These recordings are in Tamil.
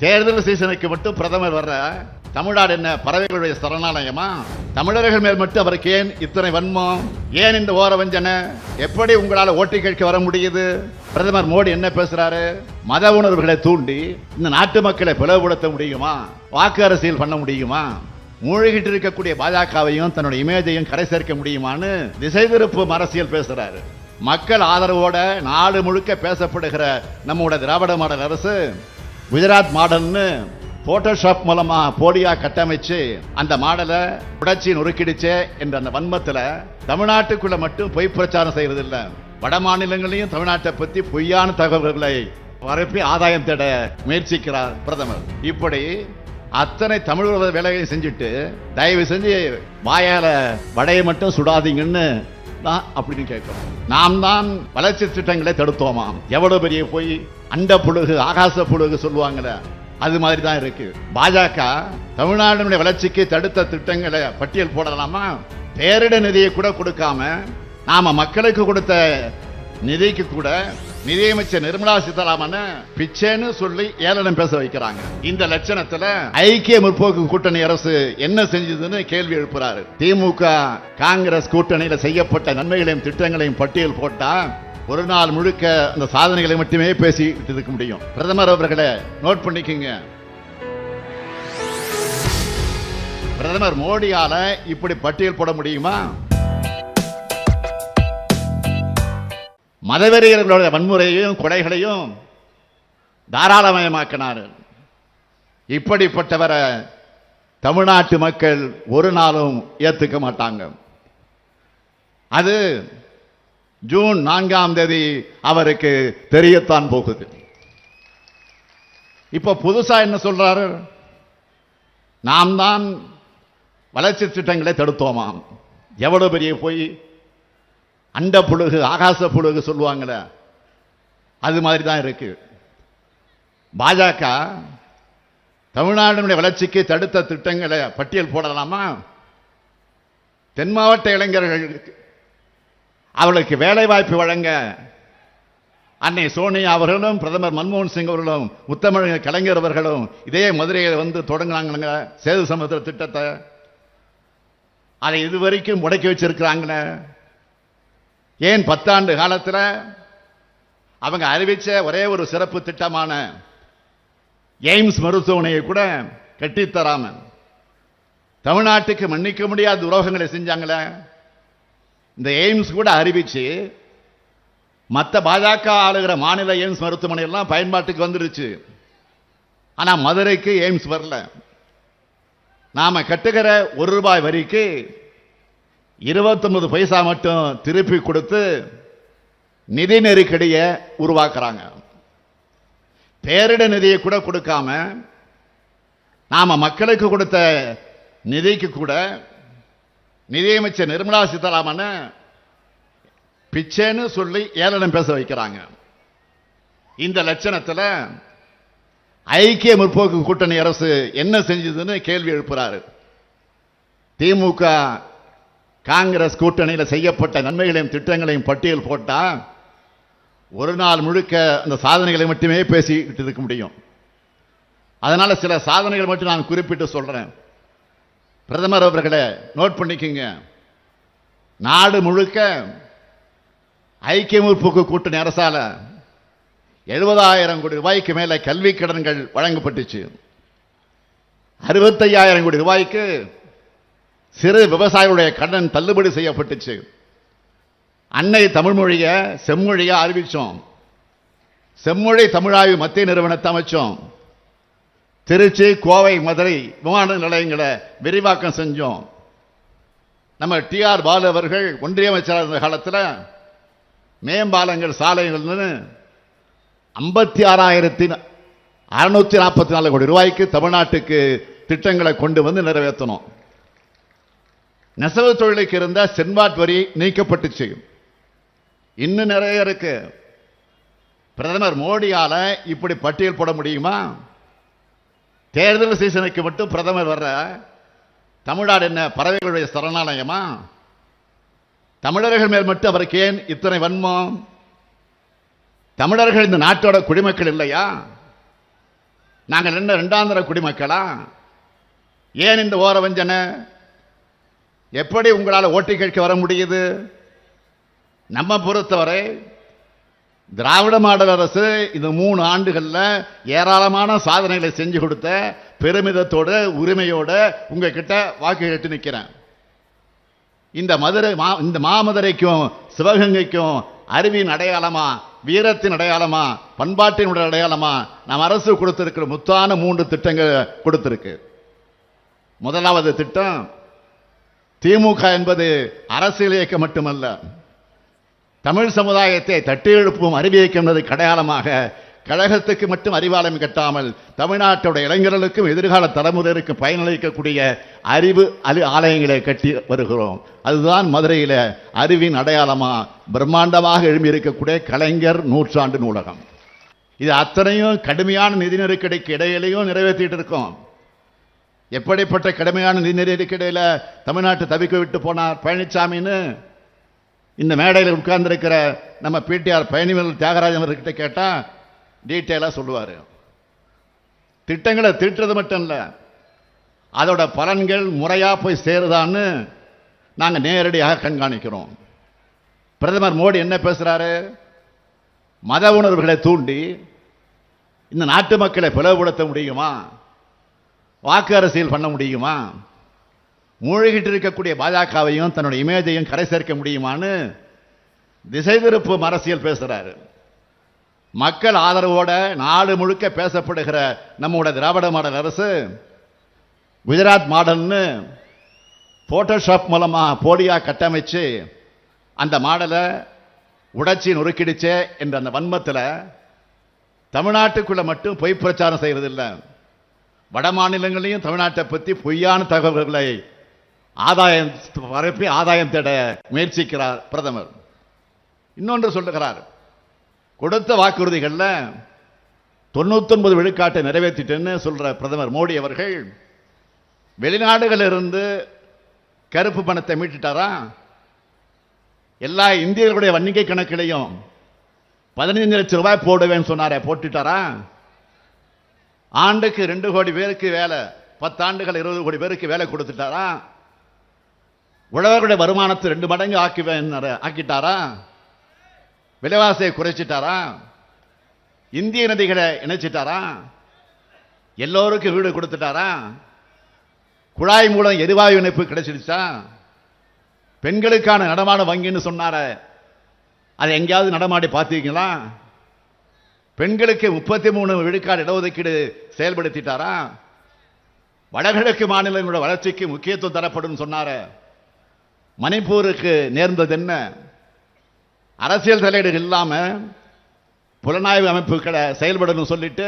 தேர்தல் சீசனுக்கு மட்டும் பிரதமர் வர்ற தமிழ்நாடு என்ன பறவைகளுடைய சரணாலயமா? தமிழர்கள் மேல் மட்டும் அவருக்கு ஏன் இத்தனை வன்மம்? ஏன் இந்த ஓர வஞ்சனை? எப்படி உங்களால் ஓட்டு கேட்க வர முடியுது? பிரதமர் மோடி என்ன பேசுறாரு? மத உணர்வுகளை தூண்டி இந்த நாட்டு மக்களை பிளவுபடுத்த முடியுமா? வாக்கு அரசியல் பண்ண முடியுமா? மூழ்கிட்டு இருக்கக்கூடிய பாஜகவையும் தன்னுடைய இமேஜையும் கரை சேர்க்க முடியுமான்னு திசை திருப்பும் அரசியல் பேசுறாரு. மக்கள் ஆதரவோட நாடு முழுக்க பேசப்படுகிற நம்முடைய திராவிட மாடல் அரசு குஜராத் மாடல்னு போட்டோஷாப் மூலமா போலியா கட்டமைச்சு அந்த மாடலை உடைச்சி நொறுக்கிடுச்சே என்ற அந்த வன்மத்துல தமிழ்நாட்டுக்குள்ள மட்டும் பொய் பிரச்சாரம் செய்யறதில்ல, வட மாநிலங்களையும் தமிழ்நாட்டை பத்தி பொய்யான தகவல்களை பரப்பி ஆதாயம் தேட முயற்சிக்கிறார் பிரதமர். இப்படி அத்தனை தமிழ் வேலையை செஞ்சுட்டு தயவு செஞ்சு வாயால வடையை மட்டும் சுடாதீங்கன்னு அப்படின்னு கேட்கிறோம். நாம் தான் வளர்ச்சி திட்டங்களை தடுத்தோமாம். எவ்வளவு பெரிய போய் அண்ட புழுகு ஆகாச புழுகு சொல்லுவாங்கல்ல, அது மாதிரி தான் இருக்கு. பாஜக தமிழ்நாடு வளர்ச்சிக்கு தடுத்த திட்டங்களை பட்டியல் போடலாமா? பேரிடர் நிதியை கூட கொடுக்காம நாம மக்களுக்கு கொடுத்த நிதிக்கு கூட நிதியமைச்சர் நிர்மலா சீதாராமன் பிச்சைன்னு சொல்லி ஏளனம் பேச வைக்கிறாங்க. இந்த லட்சணத்துல ஐக்கிய முற்போக்கு கூட்டணி அரசு என்ன செஞ்சதுன்னு கேள்வி எழுப்புறாரு. திமுக காங்கிரஸ் கூட்டணியில செய்யப்பட்ட நன்மைகளையும் திட்டங்களையும் பட்டியல் போட்டா ஒரு நாள் முழுக்க அந்த சாதனைகளை மட்டுமே பேசிட்டு இருக்க முடியும். பிரதமர் அவர்களை நோட் பண்ணிக்கங்க. பிரதமர் மோடியால இப்படி பட்டியல் போட முடியுமா? மதவெறியர்களுடைய வன்முறையையும் கொலைகளையும் தாராளமயமாக்கினார். இப்படிப்பட்டவரை தமிழ்நாட்டு மக்கள் ஒரு நாளும் ஏத்துக்க மாட்டாங்க. அது ஜூன் 4ஆம் தேதி அவருக்கு தெரியத்தான் போகுது. இப்ப புதுசா என்ன சொல்றாரு? நாம் தான் வளர்ச்சி திட்டங்களை தடுத்தோமாம். எவ்வளவு பெரிய போய் அண்ட புழுகு ஆகாச புழுகு சொல்லுவாங்கல்ல, அது மாதிரி தான் இருக்கு. பாஜக தமிழ்நாடு வளர்ச்சிக்கு தடுத்த திட்டங்களை பட்டியல் போடலாமா? தென் மாவட்ட இளைஞர்களுக்கு அவர்களுக்கு வேலை வாய்ப்பு வழங்க அன்னை சோனியா அவர்களும் பிரதமர் மன்மோகன் சிங் அவர்களும் முத்தமிழ் கலைஞர் அவர்களும் இதே மதுரையில் வந்து தொடங்கினாங்க சேது சமுத்திர திட்டத்தை. அதை இதுவரைக்கும் முடக்கி வச்சிருக்கிறாங்க. ஏன் 10 ஆண்டு காலத்தில் அவங்க அறிவிச்ச ஒரே ஒரு சிறப்பு திட்டமான எய்ம்ஸ் மருத்துவமனையை கூட கட்டித்தராம தமிழ்நாட்டுக்கு மன்னிக்க முடியாத துரோகங்களை செஞ்சாங்களே. இந்த எய்ம்ஸ் கூட அறிவிச்சு மற்ற பாஜக ஆளுகிற மாநில எய்ம்ஸ் மருத்துவமனை எல்லாம் பயன்பாட்டுக்கு வந்துருச்சு. ஆனா மதுரைக்கு எய்ம்ஸ் வரல. நாம கட்டுகிற ₹1 வரிக்கு 29 பைசா மட்டும் திருப்பி கொடுத்து நிதி நெருக்கடியை உருவாக்குறாங்க. பேரிடர் நிதியை கூட கொடுக்காம நாம மக்களுக்கு கொடுத்த நிதிக்கு கூட நிதியமைச்சர் நிர்மலா சீதாராமன் பிச்சைன்னு சொல்லி ஏளனம் பேச வைக்கிறாங்க. இந்த லட்சணத்துல ஐக்கிய முற்போக்கு கூட்டணி அரசு என்ன செஞ்சதுன்னு கேள்வி எழுப்புறாரு. திமுக காங்கிரஸ் கூட்டணியில் செய்யப்பட்ட நன்மைகளையும் திட்டங்களையும் பட்டியல் போட்டா ஒரு நாள் முழுக்க அந்த சாதனைகளை மட்டுமே பேசிட்டு இருக்க முடியும். அதனால சில சாதனைகள் மட்டும் நான் குறிப்பிட்டு சொல்றேன். பிரதமர் அவர்களை நோட் பண்ணிக்கங்க. நாடு முழுக்க ஐக்கிய முற்போக்கு கூட்டணி அரசால 70,000 கோடி ரூபாய்க்கு மேல கல்வி கடன்கள் வழங்கப்பட்டுச்சு. 65,000 கோடி ரூபாய்க்கு சிறு விவசாயிகளுடைய கடன் தள்ளுபடி செய்யப்பட்டுச்சு. அன்னை தமிழ் மொழிய செம்மொழியா அறிவிச்சோம். செம்மொழி தமிழாய்வு மத்திய நிறுவனத்தை அமைச்சோம். திருச்சி, கோவை, மதுரை விமான நிலையங்களை விரிவாக்கம் செஞ்சோம். நம்ம TR பாலு அவர்கள் ஒன்றிய அமைச்சராக இருந்த காலத்தில் மேம்பாலங்கள் சாலைகள் 56,644 கோடி ரூபாய்க்கு தமிழ்நாட்டுக்கு திட்டங்களை கொண்டு வந்து நிறைவேற்றணும். நெசவு தொழிலுக்கு இருந்த சென்வாட் வரி நீக்கப்பட்டுச்சு. இன்னும் நிறைய இருக்கு. பிரதமர் மோடியால இப்படி பட்டியல் போட முடியுமா? தேர்தல் சீசனுக்கு மட்டும் பிரதமர் வர்ற தமிழ்நாடு என்ன பறவைகளுடைய சரணாலயமா? தமிழர்கள் மேல் மட்டும் அவருக்கு ஏன் இத்தனை வன்மம்? தமிழர்கள் இந்த நாட்டோட குடிமக்கள் இல்லையா? நாங்கள் என்ன இரண்டாந்திர குடிமக்களா? ஏன் இந்த ஓர வஞ்சனை? எப்படி உங்களால் ஓட்டு கேட்க வர முடியுது? நம்ம பொறுத்தவரை திராவிட மாடல் அரசு இந்த 3 ஆண்டுகள்ல ஏராளமான சாதனைகளை செஞ்சு கொடுத்த பெருமிதத்தோட உரிமையோட உங்ககிட்ட வாக்கு கேட்டு நிற்கிறேன். இந்த மாமதுரைக்கும் சிவகங்கைக்கும் அறிவின் அடையாளமா, வீரத்தின் அடையாளமா, பண்பாட்டினுடைய அடையாளமா நம் அரசு கொடுத்திருக்கிற முத்தான 3 திட்டங்கள் கொடுத்திருக்கு. முதலாவது திட்டம், திமுக என்பது அரசியல் இயக்கம் மட்டுமல்ல, தமிழ் சமுதாயத்தை தட்டி எழுப்பும் அறிவியக்கம் என்பதற்கு அடையாளமாக கழகத்துக்கு மட்டும் அறிவாலயம் கட்டாமல் தமிழ்நாட்டுடைய இளைஞர்களுக்கும் எதிர்கால தலைமுறைக்கும் பயனளிக்கக்கூடிய அறிவு ஆலயங்களை கட்டி வருகிறோம். அதுதான் மதுரையில் அறிவின் அடையாளமா பிரம்மாண்டமாக எழும்பி இருக்கக்கூடிய கலைஞர் நூற்றாண்டு நூலகம். இது அத்தனையும் கடுமையான நிதி நெருக்கடிக்கு இடையிலையும் நிறைவேற்றிட்டு இருக்கோம். எப்படிப்பட்ட கடுமையான நிதி நெருக்கடியில் தமிழ்நாட்டை தவிக்க விட்டு போனார் பழனிசாமின்னு இந்த மேடையில் உட்கார்ந்திருக்கிற நம்ம பிடிஆர் பழனிவேல் தியாகராஜன் அவர்கிட்ட கேட்டால் டீட்டெயிலாக சொல்லுவார். திட்டங்களை தீட்டுறது மட்டும் இல்லை, அதோட பலன்கள் முறையாக போய் சேருதான்னு நாங்கள் நேரடியாக கண்காணிக்கிறோம். பிரதமர் மோடி என்ன பேசுகிறாரு? மத உணர்வுகளை தூண்டி இந்த நாட்டு மக்களை பிளவுபடுத்த முடியுமா? வாக்கு அரசியல் பண்ண முடியுமா? மூழ்கிட்டு இருக்கக்கூடிய பாஜகவையும் தன்னுடைய இமேஜையும் கரை சேர்க்க முடியுமான்னு திசை திருப்பும் அரசியல் பேசுகிறாரு. மக்கள் ஆதரவோட நாடு முழுக்க பேசப்படுகிற நம்முடைய திராவிட மாடல் அரசு குஜராத் மாடல்னு போட்டோஷாப் மூலமா போலியா கட்டமைச்சு அந்த மாடலை உடைச்சி நொறுக்கிடுச்சே என்ற அந்த வன்மத்தில் தமிழ்நாட்டுக்குள்ள மட்டும் பொய் பிரச்சாரம் செய்வதில்லை, வட மாநிலங்களையும் தமிழ்நாட்டை பற்றி பொய்யான தகவல்களை ஆதாயம் தேட முயற்சிக்கிறார் பிரதமர். இன்னொன்று சொல்லுகிறார், கொடுத்த வாக்குறுதிகளில் 99 விழுக்காட்டை நிறைவேற்றிட்டேன்னு சொல்ற பிரதமர் மோடி அவர்கள் வெளிநாடுகளிலிருந்து கருப்பு பணத்தை மீட்டுட்டாரா? எல்லா இந்தியர்களுடைய வணிகை கணக்கிலையும் 15 லட்சம் ரூபாய் போடுவேன்னு சொன்னாரே, போட்டுட்டாரா? ஆண்டுக்கு 2 கோடி பேருக்கு வேலை, 10 ஆண்டுகள் 20 கோடி பேருக்கு வேலை கொடுத்துட்டாரா? உழவர்களுடைய வருமானத்தை 2 மடங்கு ஆக்கிட்டாரா? விலைவாசியை குறைச்சிட்டாரா? இந்திய நதிகளை இணைச்சிட்டாரா? எல்லோருக்கும் வீடு கொடுத்துட்டாரா? குழாய் மூலம் எரிவாயு இணைப்பு கிடைச்சிடுச்சா? பெண்களுக்கான நடமாட வங்கின்னு சொன்னார, அதை எங்கேயாவது நடமாடி பார்த்தீங்களா? பெண்களுக்கு 33 விழுக்காடு இடஒதுக்கீடு செயல்படுத்திட்டாரா? வடகிழக்கு மாநிலங்களோட வளர்ச்சிக்கு முக்கியத்துவம் தரப்படும் சொன்னார, மணிப்பூருக்கு நேர்ந்தது என்ன? அரசியல் தலையீடு இல்லாம புலனாய்வு அமைப்புகளை செயல்படணும் சொல்லிட்டு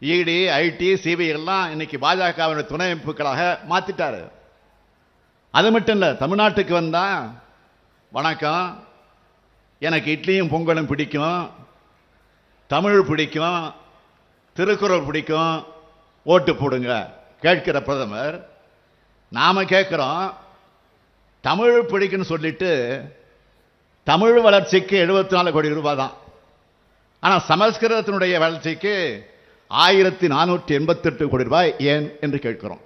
இடி, ஐடி, சிபிஐ எல்லாம் இன்னைக்கு பாஜகவினுடைய துணை அமைப்புகளாக மாத்திட்டாரு. அது மட்டும் இல்ல, தமிழ்நாட்டுக்கு வந்தா வணக்கம், எனக்கு இட்லியும் பொங்கலும் பிடிக்கும், தமிழ் பிடிக்கும், திருக்குறள் பிடிக்கும், ஓட்டு போடுங்க கேட்கிற பிரதமர், நாம கேட்கிறோம் தமிழ் பிடிக்குன்னு சொல்லிட்டு தமிழ் வளர்ச்சிக்கு 74 கோடி ரூபாய் தான். ஆனால் சமஸ்கிருதத்தினுடைய வளர்ச்சிக்கு 1488 கோடி ரூபாய் ஏன் என்று கேட்கிறோம்.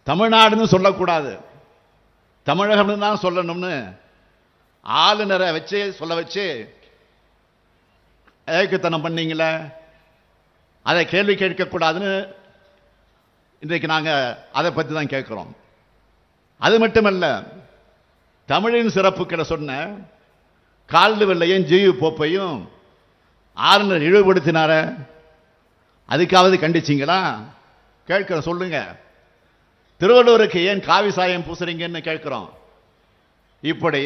தமிழ்நாடுன்னு சொல்லக்கூடாது, தமிழகம்னு தான் சொல்லணும்னு ஆளுநரை வச்சு சொல்ல வச்சு ஏகத்தனம் பண்ணீங்களே, அதை கேள்வி கேட்கக்கூடாதுன்னு இன்றைக்கு நாங்கள் அதை பற்றி தான் கேட்கிறோம். அது மட்டுமல்ல, தமிழின் சிறப்புக்களை சொன்ன கால்டு வெள்ளையும் ஜியு போப்பையும் ஆளுநர் இழிவுபடுத்தினார, அதுக்காவது கண்டிச்சிங்களா? கேட்கிற சொல்லுங்க. திருவள்ளுவருக்கு ஏன் காவி சாயம் பூசுறீங்கன்னு கேட்கிறோம். இப்படி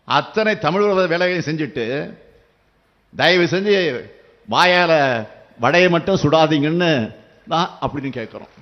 அத்தனை தமிழ் வேலையை செஞ்சுட்டு தயவு செஞ்சு வாயால வடையை மட்டும் சுடாதீங்கன்னு தான் அப்படின்னு கேட்கிறோம்.